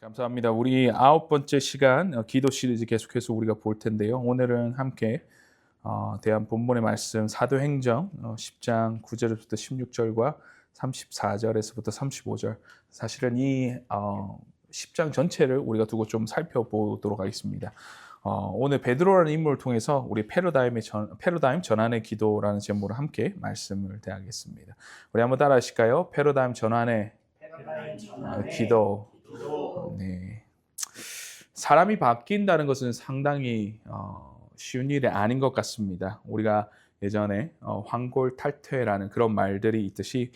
감사합니다. 우리 9번째 시간 기도 시리즈 계속해서 우리가 볼 텐데요. 오늘은 함께 대한 본문의 말씀 사도행전 10장 9절부터 16절과 34절에서부터 35절. 사실은 이 10장 전체를 우리가 두고 좀 살펴보도록 하겠습니다. 오늘 베드로라는 인물을 통해서 우리 패러다임 전환의 기도라는 제목으로 함께 말씀을 대하겠습니다. 우리 한번 따라 하실까요? 패러다임 전환의 기도. 네. 사람이 바뀐다는 것은 상당히 쉬운 일이 아닌 것 같습니다. 우리가 예전에 황골탈퇴라는 그런 말들이 있듯이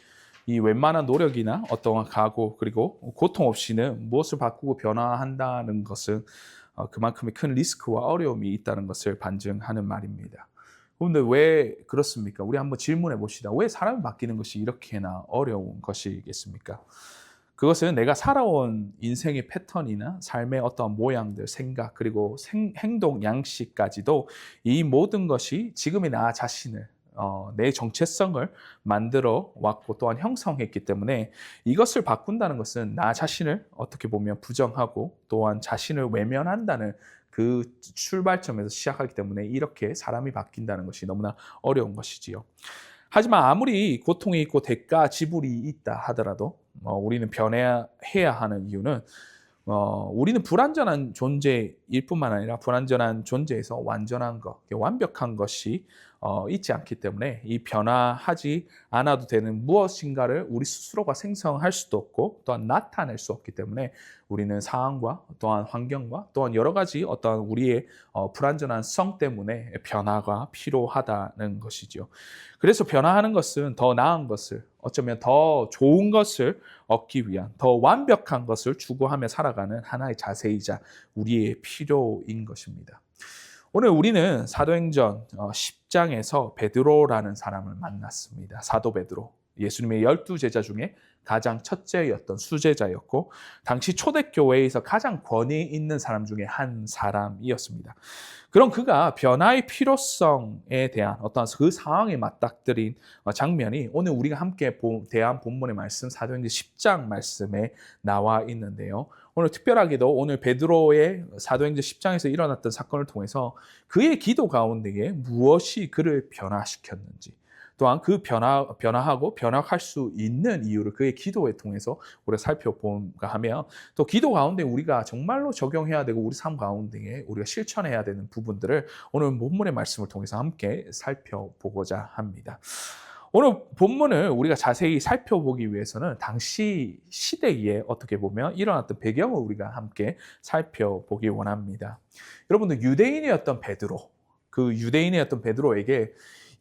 이 웬만한 노력이나 어떠한 각오 그리고 고통 없이는 무엇을 바꾸고 변화한다는 것은 그만큼의 큰 리스크와 어려움이 있다는 것을 반증하는 말입니다. 그런데 왜 그렇습니까? 우리 한번 질문해 봅시다. 왜 사람이 바뀌는 것이 이렇게나 어려운 것이겠습니까? 그것은 내가 살아온 인생의 패턴이나 삶의 어떤 모양들, 생각, 그리고 행동 양식까지도 이 모든 것이 지금의 나 자신을, 내 정체성을 만들어 왔고 또한 형성했기 때문에 이것을 바꾼다는 것은 나 자신을 어떻게 보면 부정하고 또한 자신을 외면한다는 그 출발점에서 시작하기 때문에 이렇게 사람이 바뀐다는 것이 너무나 어려운 것이지요. 하지만 아무리 고통이 있고 대가 지불이 있다 하더라도 우리는 변해야 하는 이유는 우리는 불완전한 존재일 뿐만 아니라 불완전한 존재에서 완전한 것, 완벽한 것이 있지 않기 때문에 이 변화하지 않아도 되는 무엇인가를 우리 스스로가 생성할 수도 없고 또한 나타낼 수 없기 때문에 우리는 상황과 또한 환경과 또한 여러 가지 어떠한 우리의 불완전한 성 때문에 변화가 필요하다는 것이죠. 그래서 변화하는 것은 더 나은 것을, 어쩌면 더 좋은 것을 얻기 위한 더 완벽한 것을 추구하며 살아가는 하나의 자세이자 우리의 필요인 것입니다. 오늘 우리는 사도행전 10장에서 베드로라는 사람을 만났습니다. 사도 베드로, 예수님의 12제자 중에 가장 첫째였던 수제자였고 당시 초대교회에서 가장 권위 있는 사람 중에 한 사람이었습니다. 그런 그가 변화의 필요성에 대한 어떤 그 상황에 맞닥뜨린 장면이 오늘 우리가 함께 대한 본문의 말씀 사도행전 10장 말씀에 나와 있는데요. 오늘 특별하게도 오늘 베드로의 사도행전 10장에서 일어났던 사건을 통해서 그의 기도 가운데에 무엇이 그를 변화시켰는지 또한 그 변화하고 변화할 수 있는 이유를 그의 기도에 통해서 우리가 살펴본가 하면 또 기도 가운데 우리가 정말로 적용해야 되고 우리 삶 가운데에 우리가 실천해야 되는 부분들을 오늘 본문의 말씀을 통해서 함께 살펴보고자 합니다. 오늘 본문을 우리가 자세히 살펴보기 위해서는 당시 시대에 어떻게 보면 일어났던 배경을 우리가 함께 살펴보기 원합니다. 여러분들 유대인이었던 베드로, 그 유대인이었던 베드로에게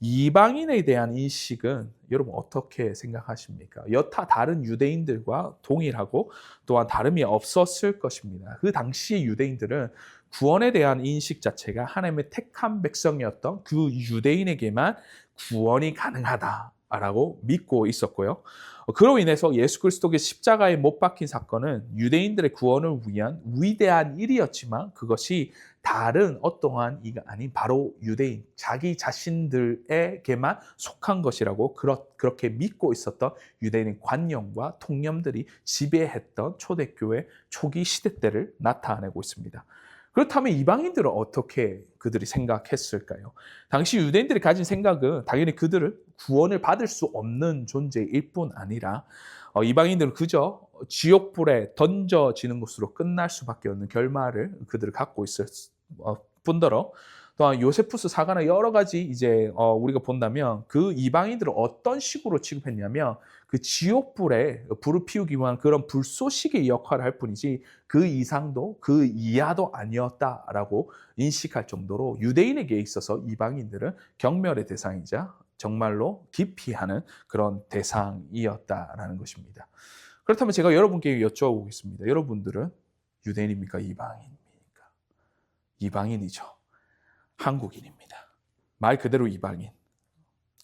이방인에 대한 인식은 여러분 어떻게 생각하십니까? 여타 다른 유대인들과 동일하고 또한 다름이 없었을 것입니다. 그 당시 유대인들은 구원에 대한 인식 자체가 하나님의 택한 백성이었던 그 유대인에게만 구원이 가능하다라고 믿고 있었고요. 그로 인해서 예수 그리스도의 십자가에 못 박힌 사건은 유대인들의 구원을 위한 위대한 일이었지만 그것이 다른 어떠한 이가 아닌 바로 유대인, 자기 자신들에게만 속한 것이라고 그렇게 믿고 있었던 유대인의 관념과 통념들이 지배했던 초대교회 초기 시대 때를 나타내고 있습니다. 그렇다면 이방인들은 어떻게 그들이 생각했을까요? 당시 유대인들이 가진 생각은 당연히 그들을 구원을 받을 수 없는 존재일 뿐 아니라 이방인들은 그저 지옥불에 던져지는 것으로 끝날 수밖에 없는 결말을 그들을 갖고 있을 뿐더러 또한 요세푸스 사가나 여러 가지 이제 우리가 본다면 그 이방인들을 어떤 식으로 취급했냐면 그 지옥불에 불을 피우기 위한 그런 불쏘시개의 역할을 할 뿐이지 그 이상도 그 이하도 아니었다라고 인식할 정도로 유대인에게 있어서 이방인들은 경멸의 대상이자 정말로 기피하는 그런 대상이었다라는 것입니다. 그렇다면 제가 여러분께 여쭤보겠습니다. 여러분들은 유대인입니까? 이방인입니까? 이방인이죠. 한국인입니다. 말 그대로 이방인.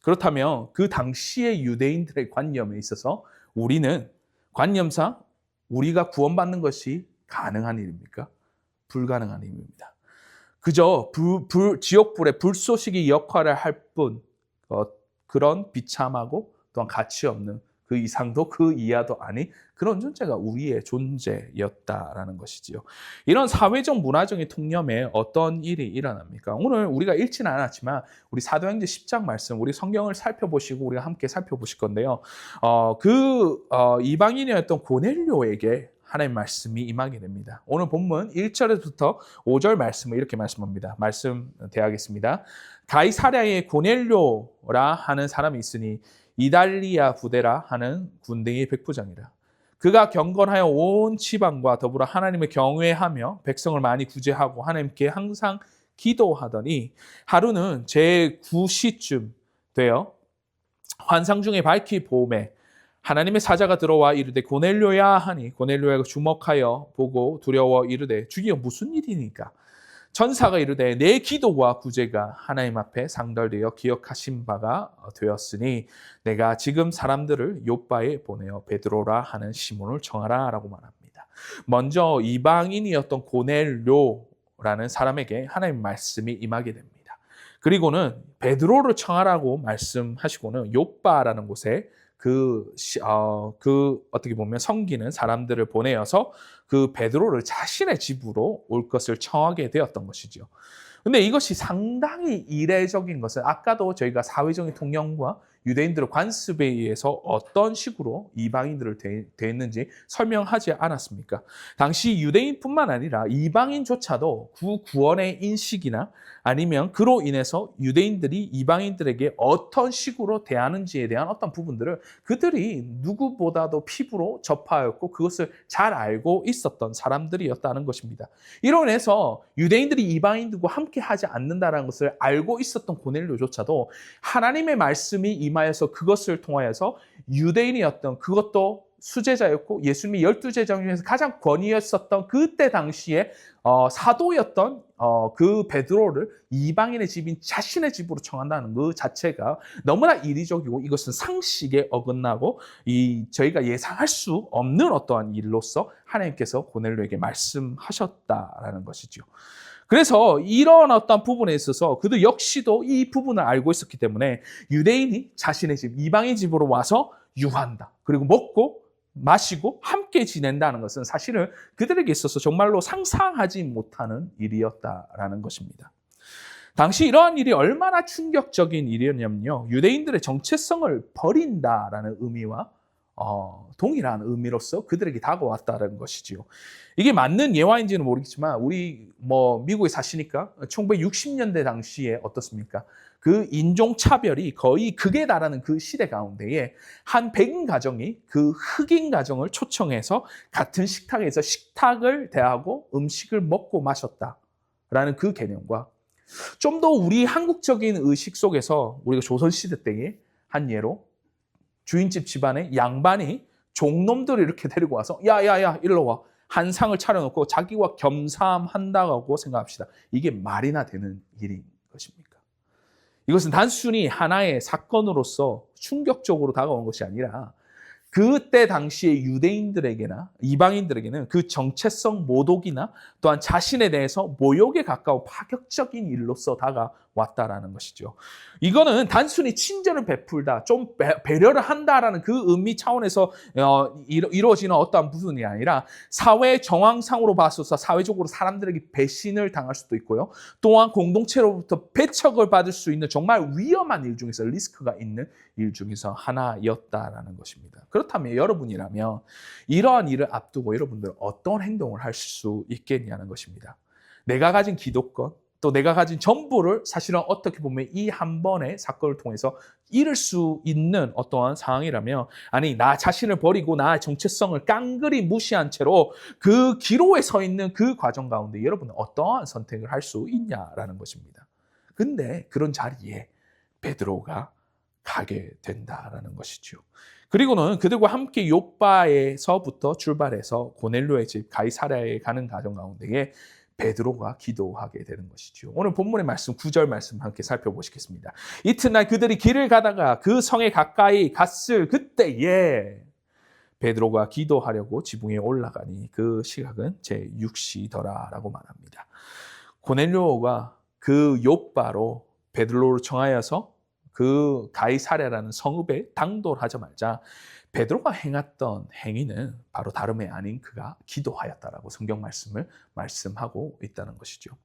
그렇다면 그 당시의 유대인들의 관념에 있어서 우리는 관념상 우리가 구원받는 것이 가능한 일입니까? 불가능한 일입니다. 그저 지옥불의 불쏘시개 역할을 할 뿐 그런 비참하고 또한 가치 없는 그 이상도 그 이하도 아닌 그런 존재가 우리의 존재였다라는 것이지요. 이런 사회적 문화적인 통념에 어떤 일이 일어납니까? 오늘 우리가 읽지는 않았지만 우리 사도행전 10장 말씀, 우리 성경을 살펴보시고 우리가 함께 살펴보실 건데요. 이방인이었던 고넬료에게 하나님 말씀이 임하게 됩니다. 오늘 본문 1절부터 5절 말씀을 이렇게 말씀합니다. 말씀 대하겠습니다. 가이사랴에 고넬료라 하는 사람이 있으니 이달리아 부대라 하는 군대의 백부장이라. 그가 경건하여 온 지방과 더불어 하나님을 경외하며 백성을 많이 구제하고 하나님께 항상 기도하더니 하루는 제9시쯤 되어 환상 중에 밝히 보매 하나님의 사자가 들어와 이르되 고넬료야 하니 고넬료가 주목하여 보고 두려워 이르되 주기여 무슨 일이니까 천사가 이르되 내 기도와 구제가 하나님 앞에 상달되어 기억하신 바가 되었으니 내가 지금 사람들을 요바에 보내어 베드로라 하는 시몬을 청하라 라고 말합니다. 먼저 이방인이었던 고넬료라는 사람에게 하나님 말씀이 임하게 됩니다. 그리고는 베드로를 청하라고 말씀하시고는 요바라는 곳에 어떻게 보면 섬기는 사람들을 보내어서 그 베드로를 자신의 집으로 올 것을 청하게 되었던 것이죠. 근데 이것이 상당히 이례적인 것은 아까도 저희가 사회적인 통념과 유대인들의 관습에 의해서 어떤 식으로 이방인들을 대했는지 설명하지 않았습니까? 당시 유대인뿐만 아니라 이방인조차도 구원의 인식이나 아니면 그로 인해서 유대인들이 이방인들에게 어떤 식으로 대하는지에 대한 어떤 부분들을 그들이 누구보다도 피부로 접하였고 그것을 잘 알고 있었던 사람들이었다는 것입니다. 이로 인해서 유대인들이 이방인들과 함께 하지 않는다는 것을 알고 있었던 고넬료조차도 하나님의 말씀이 임하여서 그것을 통하여서 유대인이었던 그것도 수제자였고 예수님이 12제자 중에서 가장 권위였었던 그때 당시에 사도였던 그 베드로를 이방인의 집인 자신의 집으로 청한다는 그 자체가 너무나 이리적이고 이것은 상식에 어긋나고 저희가 예상할 수 없는 어떠한 일로서 하나님께서 고넬료에게 말씀하셨다라는 것이죠. 그래서 이런 어떤 부분에 있어서 그도 역시도 이 부분을 알고 있었기 때문에 유대인이 자신의 집, 이방인 집으로 와서 유한다. 그리고 먹고 마시고 함께 지낸다는 것은 사실은 그들에게 있어서 정말로 상상하지 못하는 일이었다라는 것입니다. 당시 이러한 일이 얼마나 충격적인 일이었냐면요. 유대인들의 정체성을 버린다라는 의미와 동일한 의미로서 그들에게 다가왔다는 것이지요. 이게 맞는 예화인지는 모르겠지만 우리 미국에 사시니까 1960년대 당시에 어떻습니까? 그 인종차별이 거의 극에 달하는 그 시대 가운데에 한 백인 가정이 그 흑인 가정을 초청해서 같은 식탁에서 식탁을 대하고 음식을 먹고 마셨다라는 그 개념과 좀 더 우리 한국적인 의식 속에서 우리가 조선시대 때의 한 예로 주인집 집안에 양반이 종놈들을 이렇게 데리고 와서 야야야 일로 와 한 상을 차려놓고 자기와 겸사한다고 생각합시다. 이게 말이나 되는 일인 것입니까? 이것은 단순히 하나의 사건으로서 충격적으로 다가온 것이 아니라 그때 당시의 유대인들에게나 이방인들에게는 그 정체성 모독이나 또한 자신에 대해서 모욕에 가까운 파격적인 일로서 다가왔다라는 것이죠. 이거는 단순히 친절을 베풀다, 좀 배려를 한다라는 그 의미 차원에서 이루어지는 어떠한 부분이 아니라 사회 정황상으로 봐서서 사회적으로 사람들에게 배신을 당할 수도 있고요. 또한 공동체로부터 배척을 받을 수 있는 정말 위험한 일 중에서 리스크가 있는 일 중에서 하나였다라는 것입니다. 그렇다면 여러분이라면 이러한 일을 앞두고 여러분들은 어떤 행동을 할 수 있겠냐는 것입니다. 내가 가진 기도권, 또 내가 가진 전부를 사실은 어떻게 보면 이 한 번의 사건을 통해서 잃을 수 있는 어떠한 상황이라면 아니 나 자신을 버리고 나의 정체성을 깡그리 무시한 채로 그 기로에 서 있는 그 과정 가운데 여러분은 어떠한 선택을 할 수 있냐라는 것입니다. 근데 그런 자리에 베드로가 가게 된다라는 것이죠. 그리고는 그들과 함께 욥바에서부터 출발해서 고넬료의 집 가이사랴에 가는 과정 가운데에 베드로가 기도하게 되는 것이죠. 오늘 본문의 말씀 9절 말씀 함께 살펴보시겠습니다. 이튿날 그들이 길을 가다가 그 성에 가까이 갔을 그때에 베드로가 기도하려고 지붕에 올라가니 그 시각은 제6시더라라고 말합니다. 고넬료가 그 욥바로 베드로를 청하여서 그 가이사랴라는 성읍에 당돌하자 말자 베드로가 행했던 행위는 바로 다름이 아닌 그가 기도하였다라고 성경 말씀을 말씀하고 있다는 것이죠.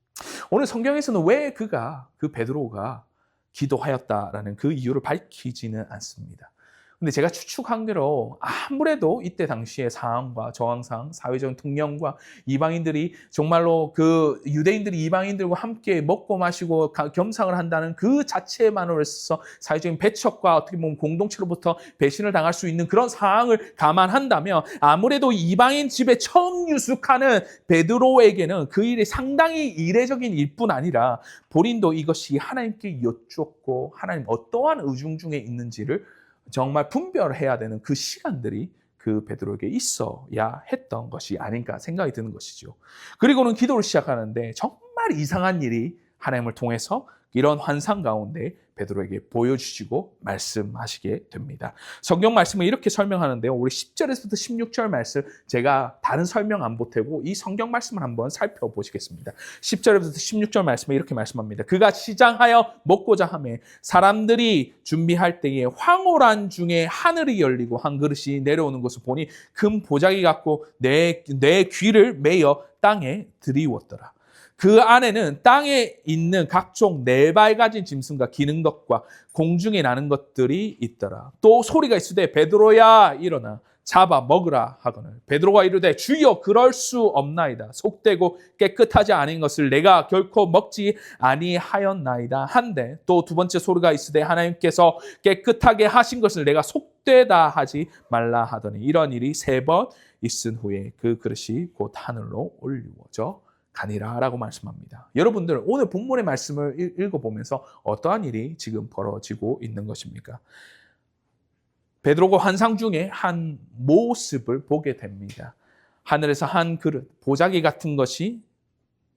오늘 성경에서는 왜 그 베드로가 기도하였다라는 그 이유를 밝히지는 않습니다. 근데 제가 추측한 대로 아무래도 이때 당시의 상황과 저항상, 사회적인 통념과 이방인들이 정말로 그 유대인들이 이방인들과 함께 먹고 마시고 겸상을 한다는 그 자체만으로서 사회적인 배척과 어떻게 보면 공동체로부터 배신을 당할 수 있는 그런 상황을 감안한다면 아무래도 이방인 집에 처음 유숙하는 베드로에게는 그 일이 상당히 이례적인 일뿐 아니라 본인도 이것이 하나님께 여쭙고 하나님 어떠한 의중 중에 있는지를 정말 분별해야 되는 그 시간들이 그 베드로에게 있어야 했던 것이 아닌가 생각이 드는 것이죠. 그리고는 기도를 시작하는데 정말 이상한 일이 하나님을 통해서 이런 환상 가운데 베드로에게 보여주시고 말씀하시게 됩니다. 성경 말씀을 이렇게 설명하는데요. 우리 10절에서부터 16절 말씀 제가 다른 설명 안 보태고 이 성경 말씀을 한번 살펴보시겠습니다. 10절에서부터 16절 말씀에 이렇게 말씀합니다. 그가 시장하여 먹고자 하며 사람들이 준비할 때에 황홀한 중에 하늘이 열리고 한 그릇이 내려오는 것을 보니 큰 보자기 같고 내 귀를 메어 땅에 들이웠더라. 그 안에는 땅에 있는 각종 네발가진 짐승과 기는 것과 공중에 나는 것들이 있더라. 또 소리가 있으되 베드로야 일어나 잡아 먹으라 하거늘 베드로가 이르되 주여 그럴 수 없나이다. 속되고 깨끗하지 않은 것을 내가 결코 먹지 아니하였나이다 한데 또 두 번째 소리가 있으되 하나님께서 깨끗하게 하신 것을 내가 속되다 하지 말라 하더니 이런 일이 3번 있은 후에 그 그릇이 곧 하늘로 올리워져 가니라라고 말씀합니다. 여러분들 오늘 본문의 말씀을 읽어보면서 어떠한 일이 지금 벌어지고 있는 것입니까? 베드로가 환상 중에 한 모습을 보게 됩니다. 하늘에서 한 그릇, 보자기 같은 것이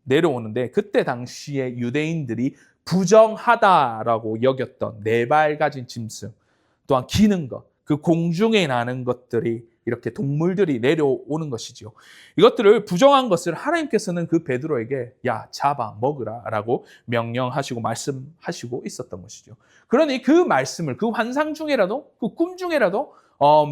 내려오는데 그때 당시에 유대인들이 부정하다라고 여겼던 4발 가진 짐승, 또한 기는 것, 그 공중에 나는 것들이 이렇게 동물들이 내려오는 것이죠. 이것들을 부정한 것을 하나님께서는 그 베드로에게 야 잡아 먹으라 라고 명령하시고 말씀하시고 있었던 것이죠. 그러니 그 말씀을 그 환상 중에라도 그 꿈 중에라도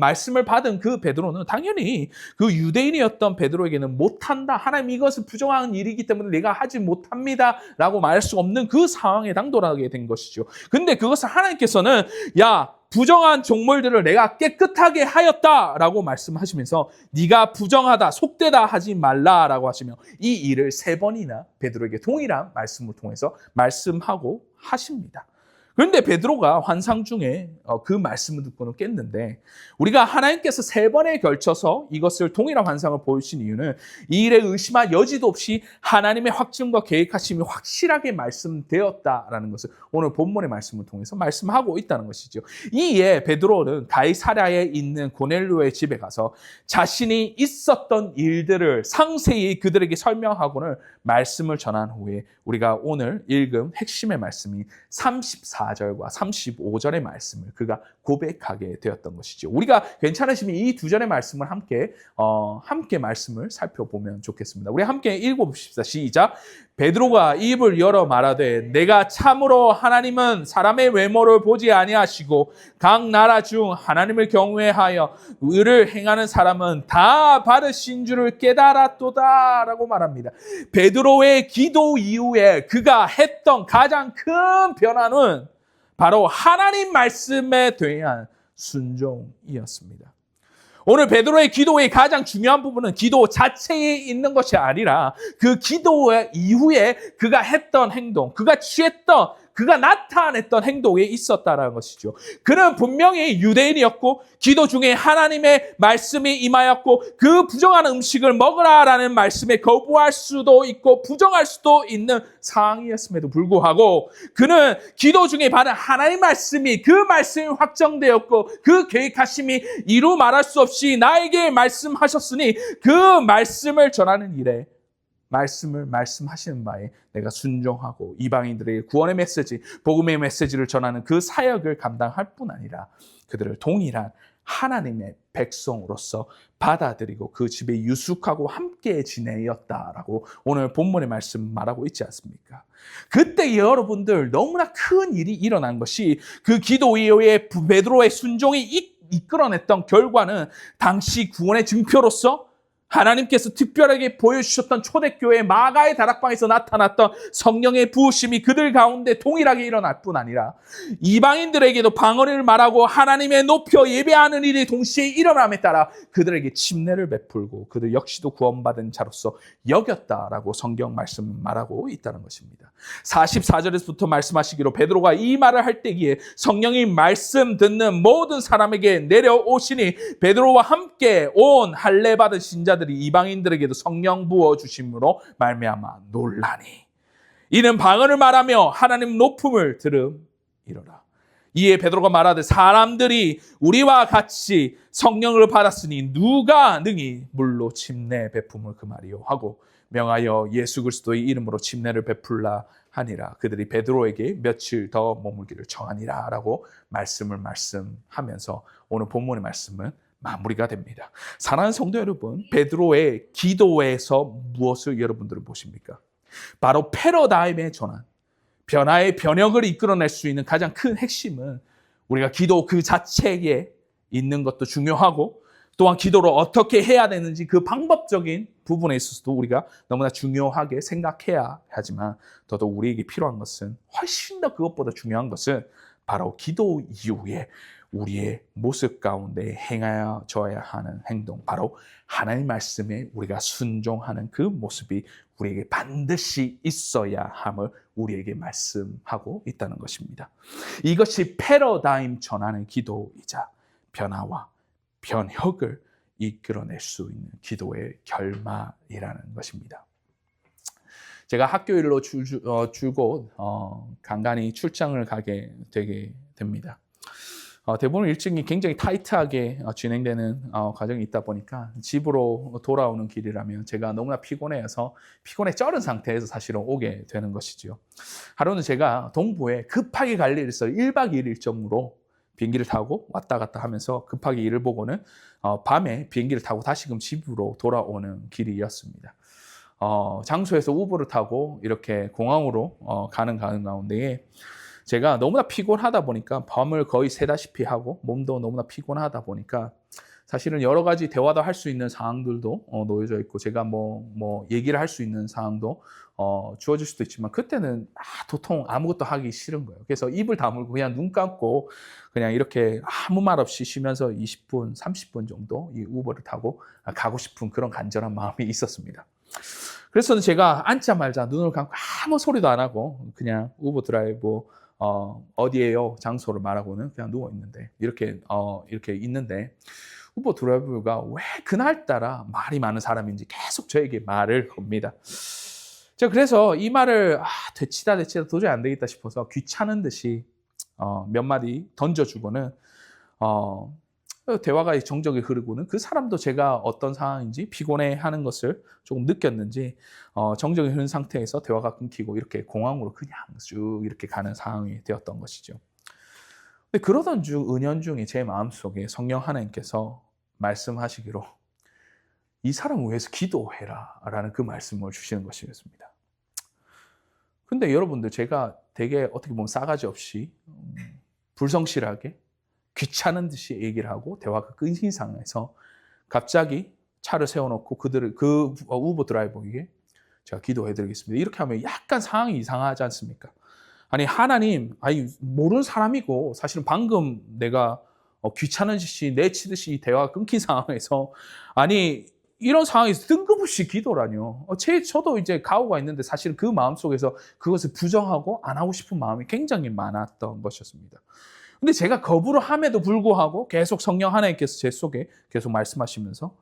말씀을 받은 그 베드로는 당연히 그 유대인이었던 베드로에게는 못한다. 하나님 이것을 부정한 일이기 때문에 내가 하지 못합니다. 라고 말할 수 없는 그 상황에 당돌하게 된 것이죠. 근데 그것을 하나님께서는 야 부정한 종물들을 내가 깨끗하게 하였다라고 말씀하시면서 네가 부정하다, 속되다 하지 말라라고 하시며 이 일을 3번이나 베드로에게 동일한 말씀을 통해서 말씀하고 하십니다. 그런데 베드로가 환상 중에 그 말씀을 듣고는 깼는데 우리가 하나님께서 3번에 걸쳐서 이것을 동일한 환상을 보여주신 이유는 이 일에 의심할 여지도 없이 하나님의 확증과 계획하심이 확실하게 말씀되었다라는 것을 오늘 본문의 말씀을 통해서 말씀하고 있다는 것이죠. 이에 베드로는 가이사랴에 있는 고넬료의 집에 가서 자신이 있었던 일들을 상세히 그들에게 설명하고는 말씀을 전한 후에 우리가 오늘 읽은 핵심의 말씀이 34절과 35절의 말씀을 그가 고백하게 되었던 것이죠. 우리가 괜찮으시면 이 2절의 말씀을 함께 말씀을 살펴보면 좋겠습니다. 우리 함께 읽어봅시다. 시작. 베드로가 입을 열어 말하되 내가 참으로 하나님은 사람의 외모를 보지 아니하시고 각 나라 중 하나님을 경외하여 의를 행하는 사람은 다 받으신 줄을 깨달았도다 라고 말합니다. 베드로의 기도 이후에 그가 했던 가장 큰 변화는 바로 하나님 말씀에 대한 순종이었습니다. 오늘 베드로의 기도의 가장 중요한 부분은 기도 자체에 있는 것이 아니라 그 기도 이후에 그가 했던 행동, 그가 취했던, 그가 나타냈던 행동에 있었다는 것이죠. 그는 분명히 유대인이었고 기도 중에 하나님의 말씀이 임하였고 그 부정한 음식을 먹으라라는 말씀에 거부할 수도 있고 부정할 수도 있는 상황이었음에도 불구하고 그는 기도 중에 받은 하나님의 말씀이 그 말씀이 확정되었고 그 계획하심이 이루 말할 수 없이 나에게 말씀하셨으니 그 말씀을 전하는 일에 말씀을 말씀하시는 바에 내가 순종하고 이방인들에게 구원의 메시지, 복음의 메시지를 전하는 그 사역을 감당할 뿐 아니라 그들을 동일한 하나님의 백성으로서 받아들이고 그 집에 유숙하고 함께 지내었다라고 오늘 본문의 말씀 말하고 있지 않습니까? 그때 여러분들 너무나 큰 일이 일어난 것이 그 기도 이후에 베드로의 순종이 이끌어냈던 결과는 당시 구원의 증표로서 하나님께서 특별하게 보여주셨던 초대교회 마가의 다락방에서 나타났던 성령의 부으심이 그들 가운데 동일하게 일어날 뿐 아니라 이방인들에게도 방언을 말하고 하나님의 높여 예배하는 일이 동시에 일어남에 따라 그들에게 침례를 베풀고 그들 역시도 구원받은 자로서 여겼다라고 성경 말씀 말하고 있다는 것입니다. 44절에서부터 말씀하시기로 베드로가 이 말을 할 때기에 성령이 말씀 듣는 모든 사람에게 내려오시니 베드로와 함께 온 할례 받은 신자들이 이방인들에게도 성령 부어 주심으로 말미암아 놀라니 이는 방언을 말하며 하나님 높음을 들음이로라. 이에 베드로가 말하되 사람들이 우리와 같이 성령을 받았으니 누가 능히 물로 침례 베품을 금하리요 하고 명하여 예수 그리스도의 이름으로 침례를 베풀라 하니라. 그들이 베드로에게 며칠 더 머물기를 청하니라 라고 말씀하면서 오늘 본문의 말씀은 마무리가 됩니다. 사랑하는 성도 여러분, 베드로의 기도에서 무엇을 여러분들은 보십니까? 바로 패러다임의 전환, 변화의 변혁을 이끌어낼 수 있는 가장 큰 핵심은 우리가 기도 그 자체에 있는 것도 중요하고 또한 기도를 어떻게 해야 되는지 그 방법적인 부분에 있어서도 우리가 너무나 중요하게 생각해야 하지만 더더욱 우리에게 필요한 것은 훨씬 더 그것보다 중요한 것은 바로 기도 이후에 우리의 모습 가운데 행하여져야 하는 행동, 바로 하나님의 말씀에 우리가 순종하는 그 모습이 우리에게 반드시 있어야 함을 우리에게 말씀하고 있다는 것입니다. 이것이 패러다임 전환의 기도이자 변화와 변혁을 이끌어낼 수 있는 기도의 결말이라는 것입니다. 제가 학교 일로 줄곧 간간히 출장을 가게 되게 됩니다. 대부분 일정이 굉장히 타이트하게 진행되는 과정이 있다 보니까 집으로 돌아오는 길이라면 제가 너무나 피곤해서 피곤에 쩔은 상태에서 사실은 오게 되는 것이죠. 하루는 제가 동부에 급하게 갈 일이 있어요. 1박 2일 일정으로 비행기를 타고 왔다 갔다 하면서 급하게 일을 보고는 밤에 비행기를 타고 다시금 집으로 돌아오는 길이었습니다. 장소에서 우버를 타고 이렇게 공항으로 가는 가운데에 제가 너무나 피곤하다 보니까 밤을 거의 새다시피 하고 몸도 너무나 피곤하다 보니까 사실은 여러 가지 대화도 할 수 있는 상황들도 놓여져 있고 제가 뭐 얘기를 할 수 있는 상황도 주어질 수도 있지만 그때는 도통 아무것도 하기 싫은 거예요. 그래서 입을 다물고 그냥 눈 감고 그냥 이렇게 아무 말 없이 쉬면서 20분, 30분 정도 이 우버를 타고 가고 싶은 그런 간절한 마음이 있었습니다. 그래서 제가 앉자마자 눈을 감고 아무 소리도 안 하고 그냥 우버 드라이브 어디에요? 장소를 말하고는 그냥 누워 있는데 이렇게 있는데 우버 드라이버가 왜 그날따라 말이 많은 사람인지 계속 저에게 말을 겁니다. 제가 그래서 이 말을 되치다 도저히 안 되겠다 싶어서 귀찮은 듯이 몇 마디 던져주고는 대화가 정적이 흐르고는 그 사람도 제가 어떤 상황인지 피곤해하는 것을 조금 느꼈는지 정적이 흐른 상태에서 대화가 끊기고 이렇게 공항으로 그냥 쭉 이렇게 가는 상황이 되었던 것이죠. 근데 그러던 은연중에 제 마음속에 성령 하나님께서 말씀하시기로 이 사람을 위해서 기도해라 라는 그 말씀을 주시는 것이었습니다. 근데 여러분들 제가 되게 어떻게 보면 싸가지 없이 불성실하게 귀찮은 듯이 얘기를 하고 대화가 끊긴 상황에서 갑자기 차를 세워놓고 그 우버 드라이버에게 제가 기도해드리겠습니다. 이렇게 하면 약간 상황이 이상하지 않습니까? 아니 하나님, 모르는 사람이고 사실은 방금 내가 귀찮은 듯이 내치듯이 대화가 끊긴 상황에서 이런 상황에서 뜬금없이 기도라뇨. 저도 이제 가오가 있는데 사실은 그 마음속에서 그것을 부정하고 안 하고 싶은 마음이 굉장히 많았던 것이었습니다. 근데 제가 거부를 함에도 불구하고 계속 성령 하나님께서 제 속에 계속 말씀하시면서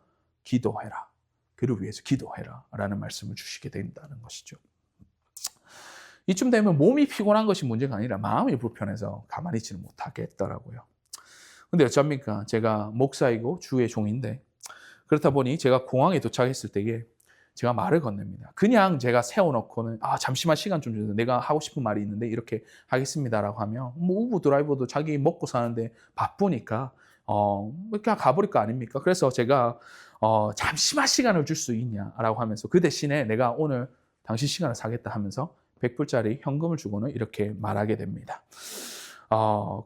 기도해라. 그를 위해서 기도해라. 라는 말씀을 주시게 된다는 것이죠. 이쯤 되면 몸이 피곤한 것이 문제가 아니라 마음이 불편해서 가만히 있지는 못하겠더라고요. 근데 어쩝니까? 제가 목사이고 주의 종인데 그렇다 보니 제가 공항에 도착했을 때에 제가 말을 건넵니다. 그냥 제가 세워놓고는 잠시만 시간 좀 주세요. 내가 하고 싶은 말이 있는데 이렇게 하겠습니다라고 하면 우버 드라이버도 자기 먹고 사는데 바쁘니까 그냥 가버릴 거 아닙니까? 그래서 제가 잠시만 시간을 줄 수 있냐라고 하면서 그 대신에 내가 오늘 당신 시간을 사겠다 하면서 100불짜리 현금을 주고는 이렇게 말하게 됩니다.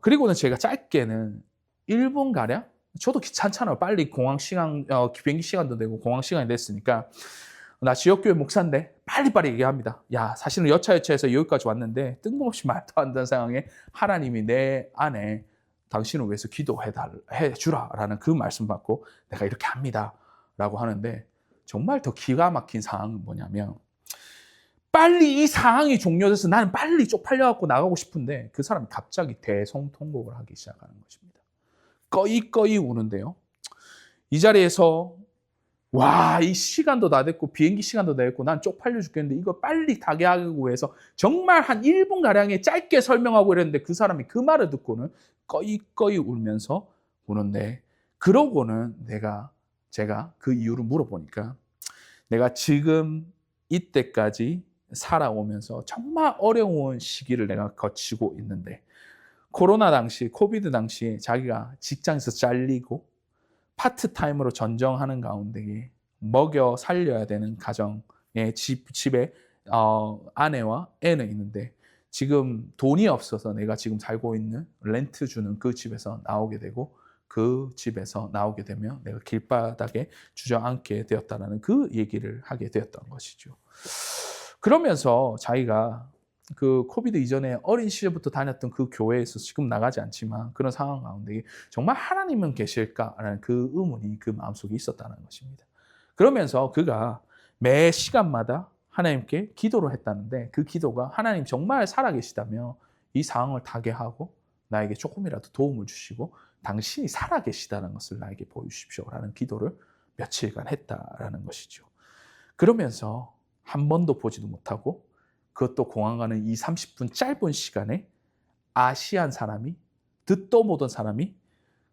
그리고는 제가 짧게는 1분가량? 저도 귀찮잖아요. 빨리 공항 시간, 비행기 시간도 되고 공항 시간이 됐으니까 나 지역교회 목사인데 빨리빨리 얘기합니다. 야, 사실은 여차여차해서 여기까지 왔는데 뜬금없이 말도 안 되는 상황에 하나님이 내 안에 당신을 위해서 기도해주라라는 그 말씀 받고 내가 이렇게 합니다. 라고 하는데 정말 더 기가 막힌 상황은 뭐냐면 빨리 이 상황이 종료돼서 나는 빨리 쪽팔려갖고 나가고 싶은데 그 사람이 갑자기 대성통곡을 하기 시작하는 것입니다. 꺼이꺼이 우는데요. 이 자리에서 와, 이 시간도 다 됐고 비행기 시간도 다 됐고 난 쪽팔려 죽겠는데 이거 빨리 타게 하기 위해서 정말 한 1분가량에 짧게 설명하고 이랬는데 그 사람이 그 말을 듣고는 꺼이꺼이 울면서 우는데 그러고는 제가 그 이유를 물어보니까 내가 지금 이때까지 살아오면서 정말 어려운 시기를 내가 거치고 있는데 코로나 당시, 코비드 당시에 자기가 직장에서 잘리고 파트타임으로 전정하는 가운데 먹여 살려야 되는 가정의 집에 아내와 애는 있는데 지금 돈이 없어서 내가 지금 살고 있는 렌트 주는 그 집에서 나오게 되고 그 집에서 나오게 되면 내가 길바닥에 주저앉게 되었다는 그 얘기를 하게 되었던 것이죠. 그러면서 자기가 그 코비드 이전에 어린 시절부터 다녔던 그 교회에서 지금 나가지 않지만 그런 상황 가운데 정말 하나님은 계실까라는 그 의문이 그 마음속에 있었다는 것입니다. 그러면서 그가 매 시간마다 하나님께 기도를 했다는데 그 기도가 하나님 정말 살아계시다며 이 상황을 타개하고 나에게 조금이라도 도움을 주시고 당신이 살아계시다는 것을 나에게 보여주십시오라는 기도를 며칠간 했다라는 것이죠. 그러면서 한 번도 보지도 못하고 그것도 공항 가는 2, 30분 짧은 시간에 아시안 사람이 듣도 보던 사람이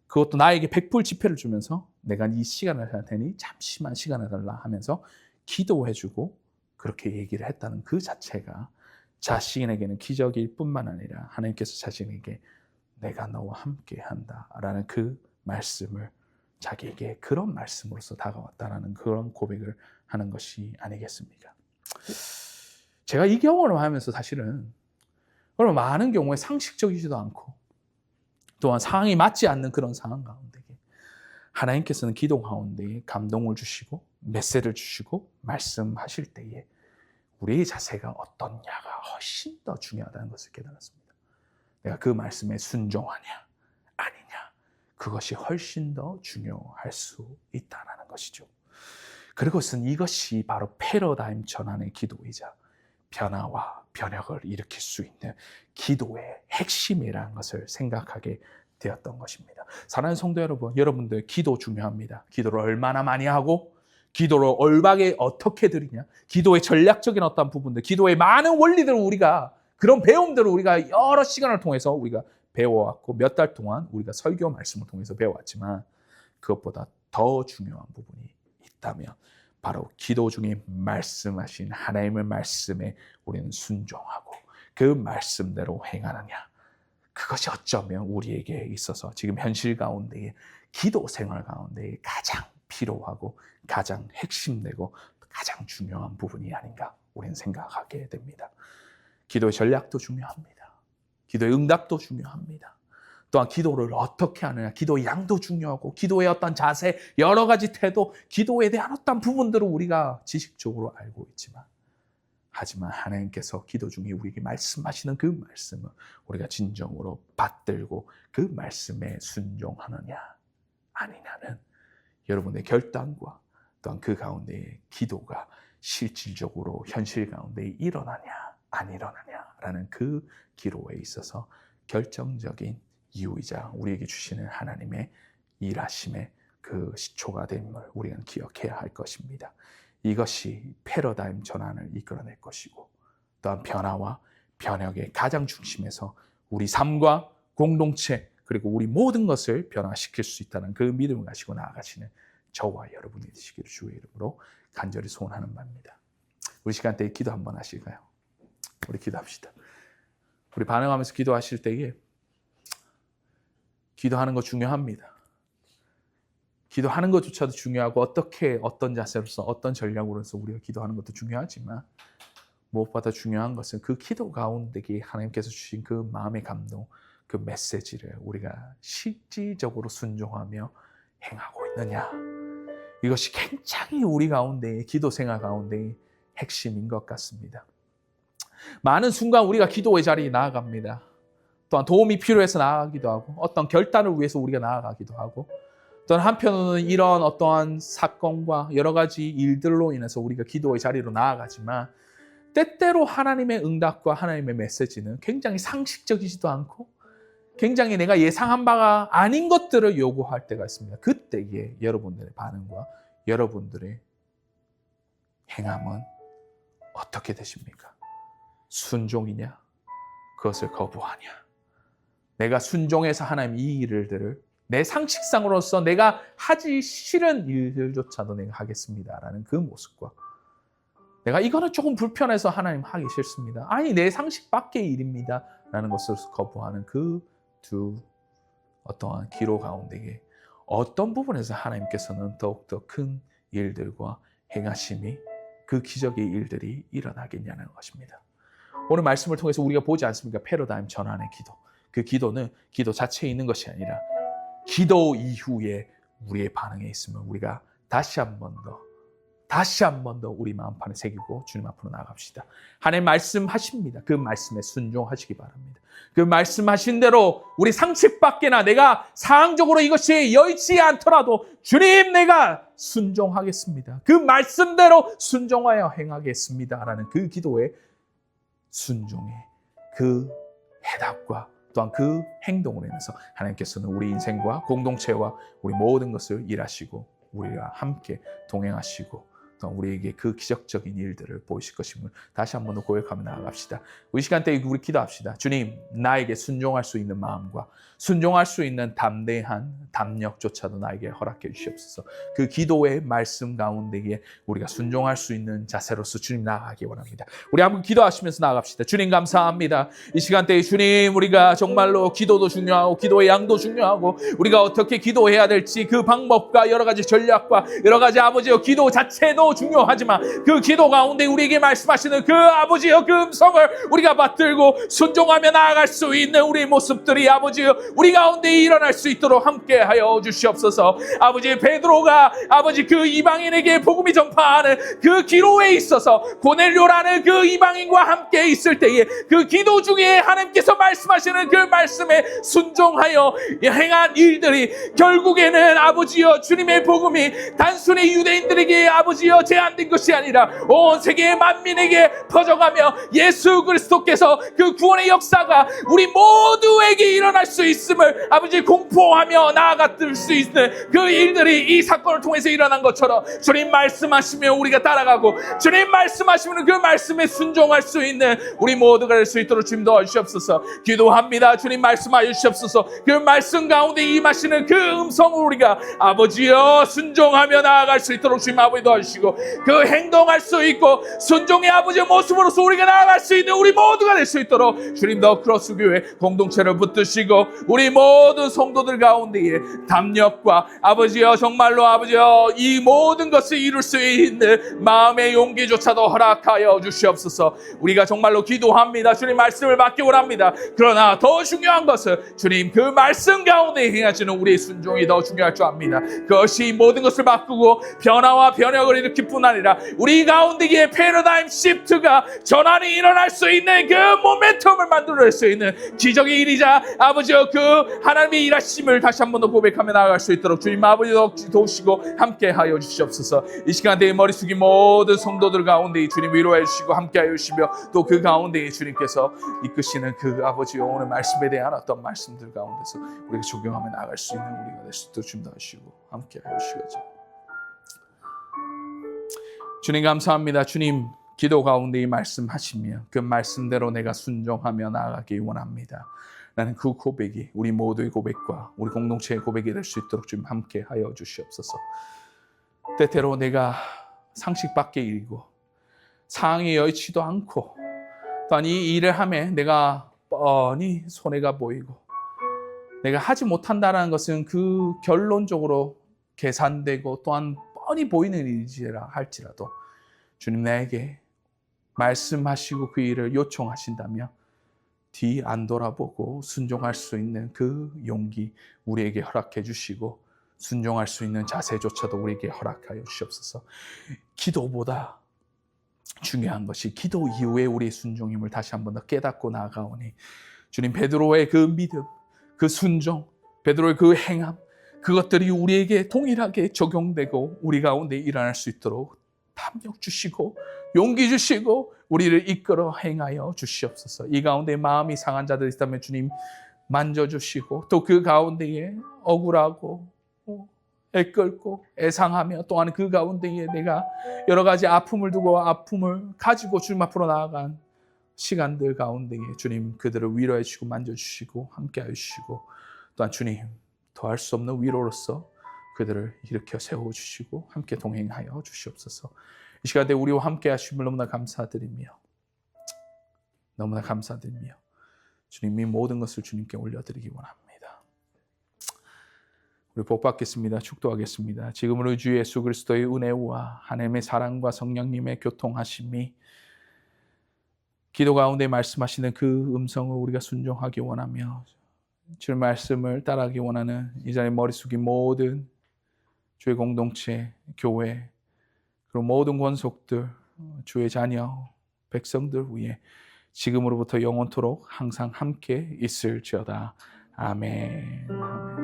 그것도 나에게 100불 지폐를 주면서 내가 네 시간을 할 테니 잠시만 시간을 달라 하면서 기도해주고 그렇게 얘기를 했다는 그 자체가 자신에게는 기적일 뿐만 아니라 하나님께서 자신에게 내가 너와 함께 한다라는 그 말씀을 자기에게 그런 말씀으로서 다가왔다라는 그런 고백을 하는 것이 아니겠습니까? 제가 이 경험을 하면서 사실은 많은 경우에 상식적이지도 않고 또한 상황이 맞지 않는 그런 상황 가운데 하나님께서는 기도 가운데 감동을 주시고 메시지를 주시고 말씀하실 때에 우리의 자세가 어떻냐가 훨씬 더 중요하다는 것을 깨달았습니다. 내가 그 말씀에 순종하냐 아니냐 그것이 훨씬 더 중요할 수 있다는 것이죠. 그리고선 이것이 바로 패러다임 전환의 기도이자 변화와 변혁을 일으킬 수 있는 기도의 핵심이라는 것을 생각하게 되었던 것입니다. 사랑하는 성도 여러분, 여러분들 기도 중요합니다. 기도를 얼마나 많이 하고 기도를 올바르게 어떻게 드리냐, 기도의 전략적인 어떤 부분들, 기도의 많은 원리들을 우리가 그런 배움들을 우리가 여러 시간을 통해서 우리가 배워왔고 몇 달 동안 우리가 설교 말씀을 통해서 배워왔지만 그것보다 더 중요한 부분이 있다면 바로 기도 중에 말씀하신 하나님의 말씀에 우리는 순종하고 그 말씀대로 행하느냐. 그것이 어쩌면 우리에게 있어서 지금 현실 가운데에 기도 생활 가운데 가장 필요하고 가장 핵심되고 가장 중요한 부분이 아닌가 우리는 생각하게 됩니다. 기도의 전략도 중요합니다. 기도의 응답도 중요합니다. 또한 기도를 어떻게 하느냐, 기도의 양도 중요하고 기도의 어떤 자세, 여러 가지 태도, 기도에 대한 어떤 부분들을 우리가 지식적으로 알고 있지만 하지만 하나님께서 기도 중에 우리에게 말씀하시는 그 말씀을 우리가 진정으로 받들고 그 말씀에 순종하느냐 아니냐는 여러분의 결단과 또한 그 가운데의 기도가 실질적으로 현실 가운데 일어나냐 안 일어나냐라는 그 기로에 있어서 결정적인 이유이자 우리에게 주시는 하나님의 일하심의 그 시초가 됨을 우리는 기억해야 할 것입니다. 이것이 패러다임 전환을 이끌어낼 것이고 또한 변화와 변혁의 가장 중심에서 우리 삶과 공동체 그리고 우리 모든 것을 변화시킬 수 있다는 그 믿음을 가지고 나아가시는 저와 여러분이 되시기를 주의 이름으로 간절히 소원하는 바입니다. 우리 시간대에 기도 한번 하실까요? 우리 기도합시다. 우리 반응하면서 기도하실 때에 기도하는 거 중요합니다. 기도하는 것조차도 중요하고 어떻게 어떤 자세로서 어떤 전략으로서 우리가 기도하는 것도 중요하지만 무엇보다 중요한 것은 그 기도 가운데 하나님께서 주신 그 마음의 감동, 그 메시지를 우리가 실질적으로 순종하며 행하고 있느냐. 이것이 굉장히 우리 가운데 기도 생활 가운데 핵심인 것 같습니다. 많은 순간 우리가 기도의 자리에 나아갑니다. 또한 도움이 필요해서 나아가기도 하고 어떤 결단을 위해서 우리가 나아가기도 하고 또한 한편으로는 이런 어떠한 사건과 여러 가지 일들로 인해서 우리가 기도의 자리로 나아가지만 때때로 하나님의 응답과 하나님의 메시지는 굉장히 상식적이지도 않고 굉장히 내가 예상한 바가 아닌 것들을 요구할 때가 있습니다. 그때에 여러분들의 반응과 여러분들의 행함은 어떻게 되십니까? 순종이냐? 그것을 거부하냐? 내가 순종해서 하나님 이 일들을 내 상식상으로서 내가 하기 싫은 일들조차도 내가 하겠습니다라는 그 모습과 내가 이거는 조금 불편해서 하나님 하기 싫습니다. 아니 내 상식 밖의 일입니다. 라는 것을 거부하는 그 두 어떠한 기로 가운데에 어떤 부분에서 하나님께서는 더욱더 큰 일들과 행하심이 그 기적의 일들이 일어나겠냐는 것입니다. 오늘 말씀을 통해서 우리가 보지 않습니까? 패러다임 전환의 기도. 그 기도는 기도 자체에 있는 것이 아니라 기도 이후에 우리의 반응에 있으면 우리가 다시 한 번 더 우리 마음판에 새기고 주님 앞으로 나아갑시다. 하나님 말씀하십니다. 그 말씀에 순종하시기 바랍니다. 그 말씀하신 대로 우리 상식 밖에나 내가 상황적으로 이것이 여의치 않더라도 주님 내가 순종하겠습니다. 그 말씀대로 순종하여 행하겠습니다. 라는 그 기도의 순종의 그 해답과 또한 그 행동으로 인해서 하나님께서는 우리 인생과 공동체와 우리 모든 것을 일하시고 우리와 함께 동행하시고 또 우리에게 그 기적적인 일들을 보이실 것임을 다시 한 번 더 고백하며 나아갑시다. 이 시간대에 우리 기도합시다. 주님, 나에게 순종할 수 있는 마음과 순종할 수 있는 담대한 담력조차도 나에게 허락해 주시옵소서. 그 기도의 말씀 가운데에 우리가 순종할 수 있는 자세로서 주님 나아가기 원합니다. 우리 한번 기도하시면서 나아갑시다. 주님 감사합니다. 이 시간대에 주님 우리가 정말로 기도도 중요하고 기도의 양도 중요하고 우리가 어떻게 기도해야 될지 그 방법과 여러 가지 전략과 여러 가지 아버지여 기도 자체도 중요하지만 그 기도 가운데 우리에게 말씀하시는 그 아버지여 그 음성을 우리가 받들고 순종하며 나아갈 수 있는 우리 모습들이 아버지여 우리 가운데 일어날 수 있도록 함께하여 주시옵소서. 아버지 베드로가 아버지 그 이방인에게 복음이 전파하는 그 기로에 있어서 고넬료라는 그 이방인과 함께 있을 때에 그 기도 중에 하나님께서 말씀하시는 그 말씀에 순종하여 행한 일들이 결국에는 아버지여 주님의 복음이 단순히 유대인들에게 아버지여 제한된 것이 아니라 온 세계의 만민에게 퍼져가며 예수 그리스도께서 그 구원의 역사가 우리 모두에게 일어날 수 있음을 아버지 공포하며 나아갈 수 있는 그 일들이 이 사건을 통해서 일어난 것처럼 주님 말씀하시며 우리가 따라가고 주님 말씀하시면 그 말씀에 순종할 수 있는 우리 모두가 될 수 있도록 주님 도와주시옵소서. 기도합니다. 주님 말씀하여 주시옵소서. 그 말씀 가운데 임하시는 그 음성을 우리가 아버지여 순종하며 나아갈 수 있도록 주님 아버지 도와주시고 그 행동할 수 있고 순종의 아버지의 모습으로서 우리가 나아갈 수 있는 우리 모두가 될 수 있도록 주님 더 크로스 교회 공동체를 붙드시고 우리 모든 성도들 가운데에 담력과 아버지여 정말로 아버지여 이 모든 것을 이룰 수 있는 마음의 용기조차도 허락하여 주시옵소서. 우리가 정말로 기도합니다. 주님 말씀을 받기 원합니다. 그러나 더 중요한 것은 주님 그 말씀 가운데 행하시는 우리의 순종이 더 중요할 줄 압니다. 그것이 모든 것을 바꾸고 변화와 변혁을 일으킬 뿐 아니라 우리 가운데에 패러다임 시프트가 전환이 일어날 수 있는 그 모멘텀을 만들어낼 수 있는 기적의 일이자 아버지여 그 하나님의 일하심을 다시 한 번 더 고백하며 나아갈 수 있도록 주님 아버지 도우시고 함께하여 주시옵소서. 이 시간대에 머리 숙인 모든 성도들 가운데 주님 위로해 주시고 함께하여 주시며 또 그 가운데 주님께서 이끄시는 그 아버지여 오늘 말씀에 대한 어떤 말씀들 가운데서 우리가 적용하며 나아갈 수 있는 우리가 될 수 있도록 주님 도와주시고 함께하여 주시옵소서. 주님 감사합니다. 주님 기도 가운데 말씀하시며 그 말씀대로 내가 순종하며 나아가기 원합니다. 라는 그 고백이 우리 모두의 고백과 우리 공동체의 고백이 될 수 있도록 좀 함께 하여 주시옵소서. 때때로 내가 상식 밖의 일이고 상황이 여의치도 않고 또한 이 일을 하며 내가 뻔히 손해가 보이고 내가 하지 못한다는 것은 그 결론적으로 계산되고 또한 뻔히 보이는 일이라 할지라도 주님 내게 말씀하시고 그 일을 요청하신다면 뒤 안 돌아보고 순종할 수 있는 그 용기 우리에게 허락해 주시고 순종할 수 있는 자세조차도 우리에게 허락하여 주시옵소서. 기도보다 중요한 것이 기도 이후에 우리의 순종임을 다시 한 번 더 깨닫고 나아가오니 주님, 베드로의 그 믿음, 그 순종, 베드로의 그 행함, 그것들이 우리에게 동일하게 적용되고 우리 가운데 일어날 수 있도록 담력 주시고 용기 주시고 우리를 이끌어 행하여 주시옵소서. 이 가운데 마음이 상한 자들 있다면 주님 만져주시고 또 그 가운데에 억울하고 애끓고 애상하며 또한 그 가운데에 내가 여러 가지 아픔을 두고 아픔을 가지고 주님 앞으로 나아간 시간들 가운데에 주님 그들을 위로해 주시고 만져주시고 함께하여 주시고 또한 주님 더할 수 없는 위로로서 그들을 일으켜 세워주시고 함께 동행하여 주시옵소서. 이 시간에 우리와 함께 하심을 너무나 감사드리며 주님 이 모든 것을 주님께 올려드리기 원합니다. 우리 복 받겠습니다. 축도하겠습니다. 지금으로 주 예수 그리스도의 은혜와 하나님의 사랑과 성령님의 교통하심이 기도 가운데 말씀하시는 그 음성을 우리가 순종하기 원하며 주의 말씀을 따라하기 원하는 이 자리에 머리 숙인 모든 주의 공동체, 교회 그리고 모든 권속들, 주의 자녀, 백성들 위에 지금으로부터 영원토록 항상 함께 있을지어다. 아멘. 아멘.